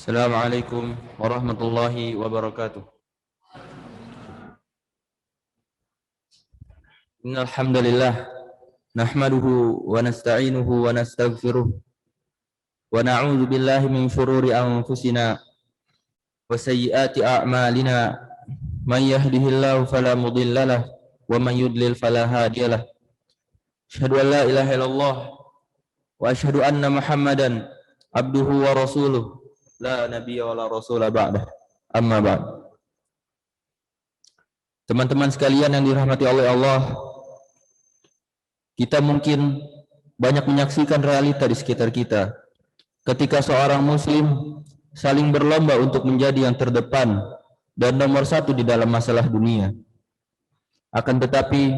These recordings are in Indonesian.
Assalamualaikum warahmatullahi wabarakatuh. Innal hamdalillah nahmaduhu wa nasta'inuhu wa nastaghfiruh wa na'udzu billahi min shururi anfusina wa sayyiati a'malina. Man yahdihillahu fala mudilla lahu wa man yudlil fala hadiya lahu. Asyhadu an la ilaha illallah wa asyhadu anna Muhammadan abduhu wa rasuluh la nabiyya wa la rasula ba'dah. Amma ba'd. Teman-teman sekalian yang dirahmati oleh Allah, kita mungkin banyak menyaksikan realita di sekitar kita ketika seorang muslim saling berlomba untuk menjadi yang terdepan dan nomor satu di dalam masalah dunia. Akan tetapi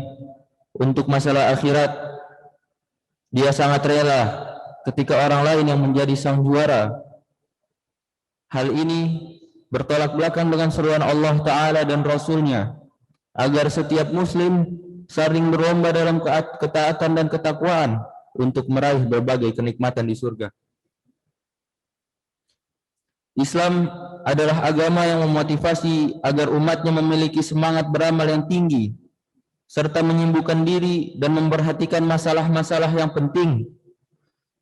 untuk masalah akhirat, dia sangat rela ketika orang lain yang menjadi sang juara. Hal ini bertolak belakang dengan seruan Allah Ta'ala dan Rasul-Nya agar setiap muslim saling berlomba dalam ketaatan dan ketakwaan untuk meraih berbagai kenikmatan di surga. Islam adalah agama yang memotivasi agar umatnya memiliki semangat beramal yang tinggi serta menyibukkan diri dan memperhatikan masalah-masalah yang penting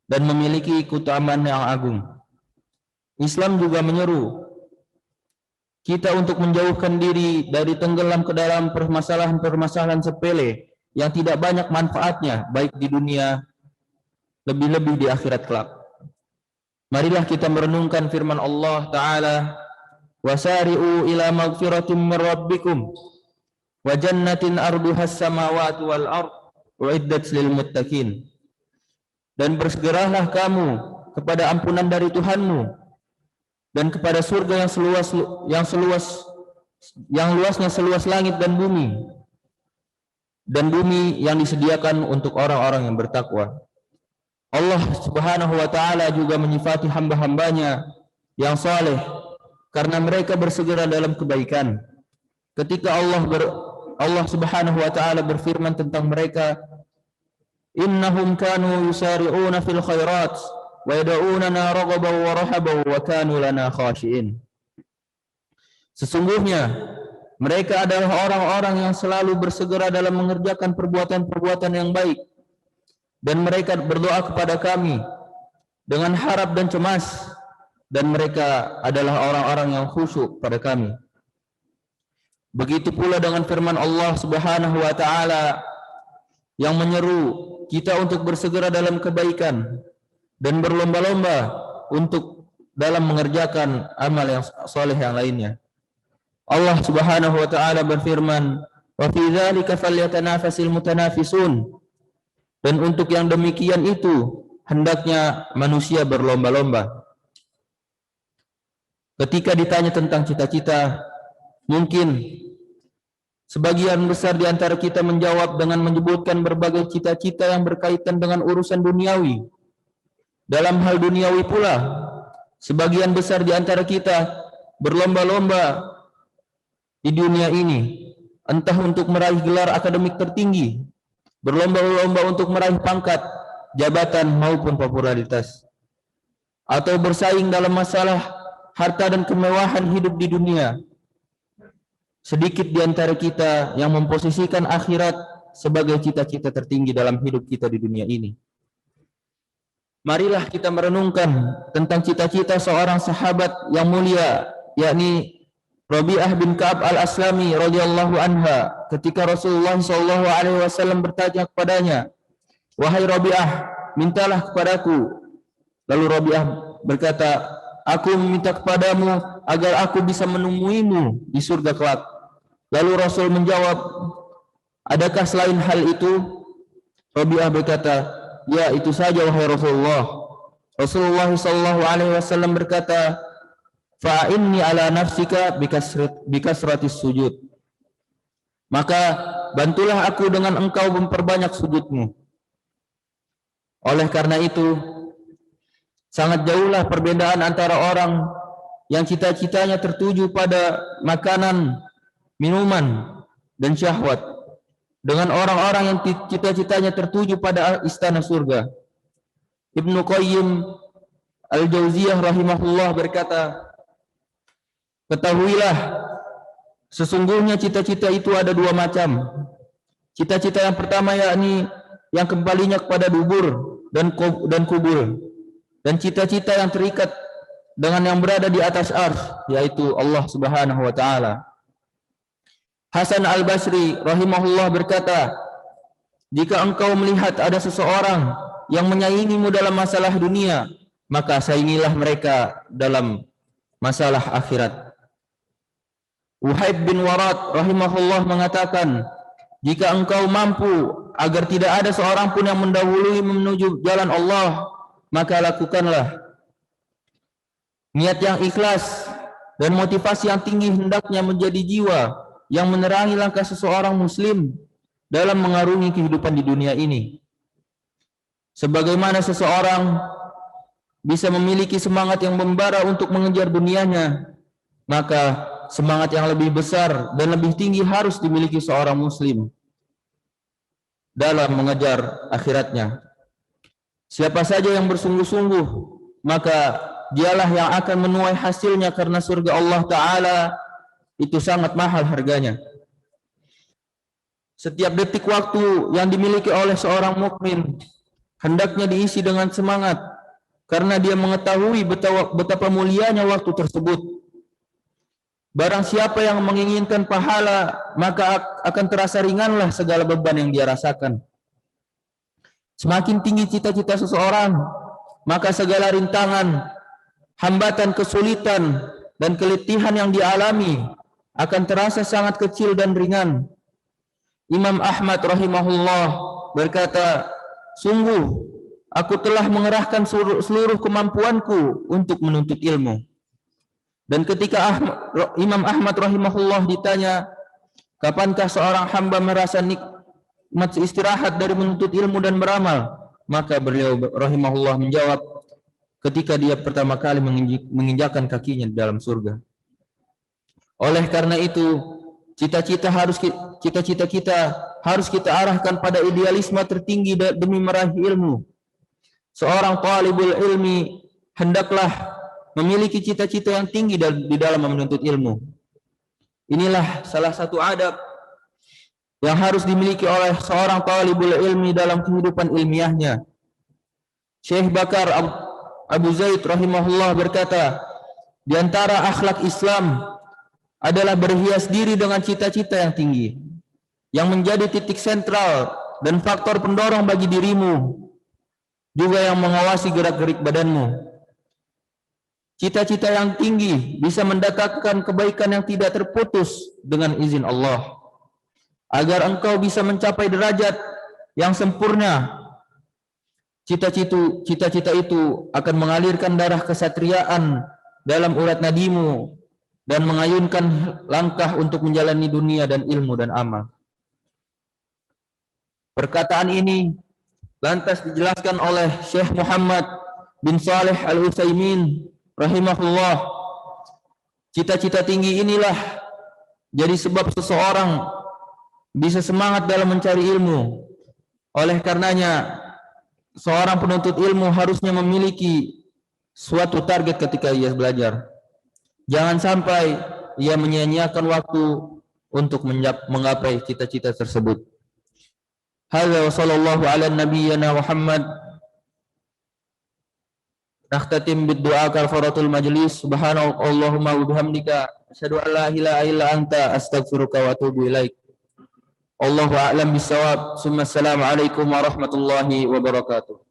dan memiliki keutamaan yang agung. Islam juga menyeru kita untuk menjauhkan diri dari tenggelam ke dalam permasalahan-permasalahan sepele yang tidak banyak manfaatnya baik di dunia, lebih-lebih di akhirat kelak. Marilah kita merenungkan firman Allah Ta'ala, wasari'u ila magfiratin min rabbikum wa jannatin arduhas samawati wal ard uiddat lil muttaqin. Dan bersegeralah kamu kepada ampunan dari Tuhanmu dan kepada surga yang luasnya seluas langit dan bumi yang disediakan untuk orang-orang yang bertakwa. Allah Subhanahu wa Ta'ala juga menyifati hamba-hambanya yang saleh karena mereka bersegera dalam kebaikan. Ketika Allah Subhanahu wa Ta'ala berfirman tentang mereka, innahum kanu yusari'una fil khairat wa yad'unana raghaban wa rahaban wa kanu lana khashi'in. Sesungguhnya mereka adalah orang-orang yang selalu bersegera dalam mengerjakan perbuatan-perbuatan yang baik, dan mereka berdoa kepada kami dengan harap dan cemas, dan mereka adalah orang-orang yang khusyuk pada kami. Begitu pula dengan firman Allah Subhanahu wa Ta'ala yang menyeru kita untuk bersegera dalam kebaikan dan berlomba-lomba untuk dalam mengerjakan amal yang saleh yang lainnya. Allah Subhanahu wa Ta'ala berfirman, wa fi dzalika falyatanafasil mutanafisun. Dan untuk yang demikian itu hendaknya manusia berlomba-lomba. Ketika ditanya tentang cita-cita, mungkin sebagian besar di antara kita menjawab dengan menyebutkan berbagai cita-cita yang berkaitan dengan urusan duniawi. Dalam hal duniawi pula, sebagian besar di antara kita berlomba-lomba di dunia ini, entah untuk meraih gelar akademik tertinggi, berlomba-lomba untuk meraih pangkat, jabatan maupun popularitas, atau bersaing dalam masalah harta dan kemewahan hidup di dunia. Sedikit di antara kita yang memposisikan akhirat sebagai cita-cita tertinggi dalam hidup kita di dunia ini. Marilah kita merenungkan tentang cita-cita seorang sahabat yang mulia, yakni Rabi'ah bin Ka'ab al-Aslami radhiyallahu anha, ketika Rasulullah sallallahu alaihi wasallam bertanya kepadanya, "Wahai Rabi'ah, mintalah kepadaku." Lalu Rabi'ah berkata, "Aku meminta kepadamu agar aku bisa menemuimu di surga kelak." Lalu Rasul menjawab, "Adakah selain hal itu?" Rabi'ah berkata, "Ya, itu saja wahai Rasulullah." Rasulullah sallallahu alaihi wasallam berkata, fa'inni ala nafsika bikasratis sujud. Maka bantulah aku dengan engkau memperbanyak sujudmu. Oleh karena itu, sangat jauhlah perbedaan antara orang yang cita-citanya tertuju pada makanan, minuman, dan syahwat dengan orang-orang yang cita-citanya tertuju pada istana surga. Ibnu Qayyim Al-Jauziyah rahimahullah berkata, ketahuilah, sesungguhnya cita-cita itu ada dua macam. Cita-cita yang pertama yakni yang kembalinya kepada dubur dan kubur, dan cita-cita yang terikat dengan yang berada di atas arsy, yaitu Allah Subhanahu wa taala. Hasan Al-Basri rahimahullah berkata, jika engkau melihat ada seseorang yang menyaingimu dalam masalah dunia, maka saingilah mereka dalam masalah akhirat. Uhaib bin Warad rahimahullah mengatakan, jika engkau mampu agar tidak ada seorang pun yang mendahului menuju jalan Allah, maka lakukanlah. Niat yang ikhlas dan motivasi yang tinggi hendaknya menjadi jiwa yang menerangi langkah seseorang muslim dalam mengarungi kehidupan di dunia ini. Sebagaimana seseorang bisa memiliki semangat yang membara untuk mengejar dunianya, maka semangat yang lebih besar dan lebih tinggi harus dimiliki seorang muslim dalam mengejar akhiratnya. Siapa saja yang bersungguh-sungguh, maka dialah yang akan menuai hasilnya, karena surga Allah Ta'ala itu sangat mahal harganya. Setiap detik waktu yang dimiliki oleh seorang mukmin hendaknya diisi dengan semangat, karena dia mengetahui betapa mulianya waktu tersebut. Barang siapa yang menginginkan pahala, maka akan terasa ringanlah segala beban yang dia rasakan. Semakin tinggi cita-cita seseorang, maka segala rintangan, hambatan, kesulitan, dan keletihan yang dialami akan terasa sangat kecil dan ringan. Imam Ahmad rahimahullah berkata, sungguh aku telah mengerahkan seluruh kemampuanku untuk menuntut ilmu. Dan ketika Imam Ahmad rahimahullah ditanya, kapankah seorang hamba merasa nikmat istirahat dari menuntut ilmu dan beramal, maka beliau rahimahullah menjawab, ketika dia pertama kali menginjakkan kakinya di dalam surga. Oleh karena itu, cita-cita kita harus kita arahkan pada idealisme tertinggi demi meraih ilmu. Seorang talibul ilmi hendaklah memiliki cita-cita yang tinggi di dalam menuntut ilmu. Inilah salah satu adab yang harus dimiliki oleh seorang talibul ilmi dalam kehidupan ilmiahnya. Syekh Bakar Abu Zaid rahimahullah berkata, di antara akhlak Islam adalah berhias diri dengan cita-cita yang tinggi, yang menjadi titik sentral dan faktor pendorong bagi dirimu, juga yang mengawasi gerak-gerik badanmu. Cita-cita yang tinggi bisa mendatangkan kebaikan yang tidak terputus dengan izin Allah. Agar engkau bisa mencapai derajat yang sempurna, cita-cita itu akan mengalirkan darah kesatriaan dalam urat nadimu dan mengayunkan langkah untuk menjalani dunia dan ilmu dan amal. Perkataan ini lantas dijelaskan oleh Syekh Muhammad bin Saleh Al-Utsaimin rahimahullah. Cita-cita tinggi inilah jadi sebab seseorang bisa semangat dalam mencari ilmu. Oleh karenanya, seorang penuntut ilmu harusnya memiliki suatu target ketika ia belajar. Jangan sampai ia menyia-nyiakan waktu untuk menggapai cita-cita tersebut. Hadza wa sallallahu ala nabiyyina Muhammad. Nakhtatim bid-du'a kafaratul majlis. Subhanallahumma wa bihamdika asyhadu an la ilaha illa anta astaghfiruka wa atubu ilaik. Allahu a'lam bis-shawab. Assalamu alaikum warahmatullahi wabarakatuh.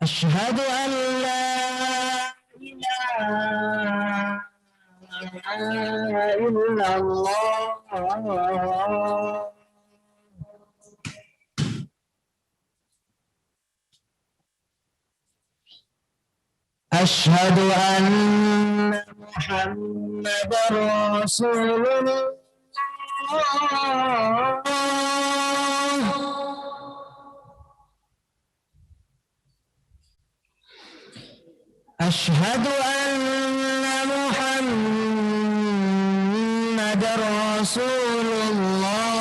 أشهد أن لا إله إلا الله أشهد أن محمدا رسول الله أشهد أن محمدا رسول الله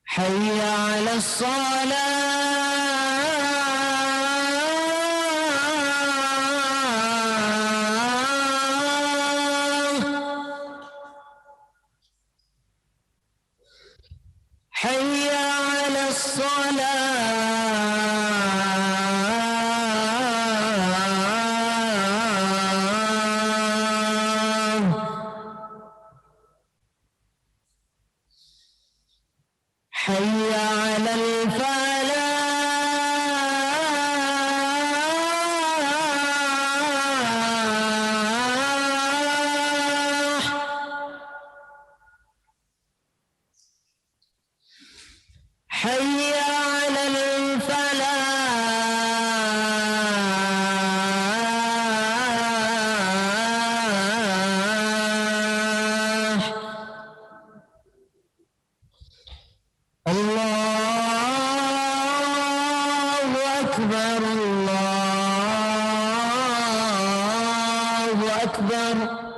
حي على الصلاة حي على الصلاة حي على الفلاح حي على الفلاح الله أكبر الله أكبر